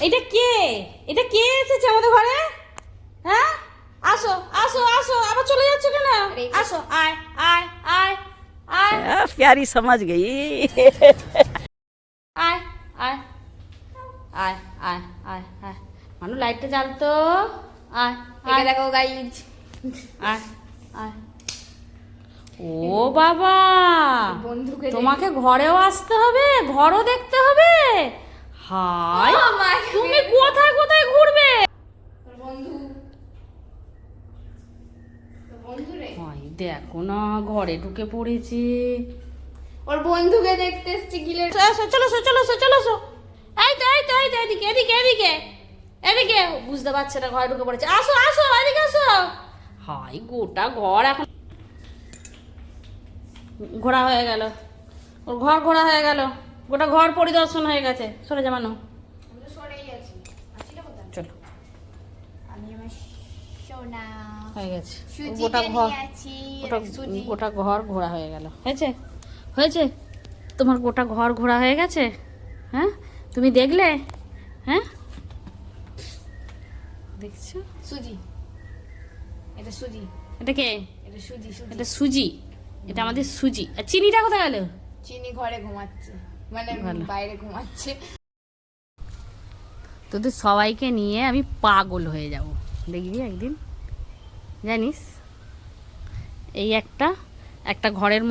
এটা কে? এটা কে এসেছে আমাদের ঘরে? হ্যাঁ, আসো আসো আসো, আবার চলে যাচ্ছে কেন? আসো, আয় আয় আয় আয় प्यारी समझ गई। আয় আয় আয় আয় আয় আয় মানু, লাইটটা জ্বালতো। আয় আয় দেখো গাইজ, আয় আয়। ও বাবা, বন্ধুকে তোমাকে ঘরেও আসতে হবে, ঘরও দেখতে হবে। Hi, Oh my God! তুমি কোথায় কোথায় ঘুরবে? বন্ধু, বন্ধু রে, হাই, দেখো না, ঘরে ঢুকে পড়েছে। ওর বন্ধুকে দেখতে এসছি গিলে। চলো চলো চলো চলো চলো, এই তো এই তো এই তো, এদিকে এদিকে এদিকে এদিকে। বুঝতে পারছে না ঘরে ঢুকে পড়েছে। আসো আসো, এদিকে আসো। হাই, গোটা ঘর এখন ঘোরা হয়ে গেল, ওর ঘর ঘোরা হয়ে গেল, গোটা ঘর পরিদর্শন হয়ে গেছে। সরে যা মানু, আমি তো সরেই আছি, আছিটা কোথায়? চলো। আমি আমার সোনা হয়ে গেছে, সুজিকে গোটা ঘর, নিয়ে আছি। গোটা সুজি, গোটা ঘর ঘোরা হয়ে গেল। হয়েছে হয়েছে, তোমার গোটা ঘর ঘোরা হয়ে গেছে। হ্যাঁ, তুমি দেখলে? হ্যাঁ, দেখছো? সুজি, এটা সুজি, এটা কে? এটা সুজি, সুজি। এটা সুজি, এটা আমাদের সুজি। আর চিনিটা কোথায় গেল? চিনি ঘরে ঘুমাচ্ছে, মানে ভালো। বাইরে ঘুমাচ্ছে। তোদের সবাইকে নিয়ে আমি পাগল হয়ে যাব, দেখবি একদিন, জানিস। এই একটা একটা ঘরের মধ্যে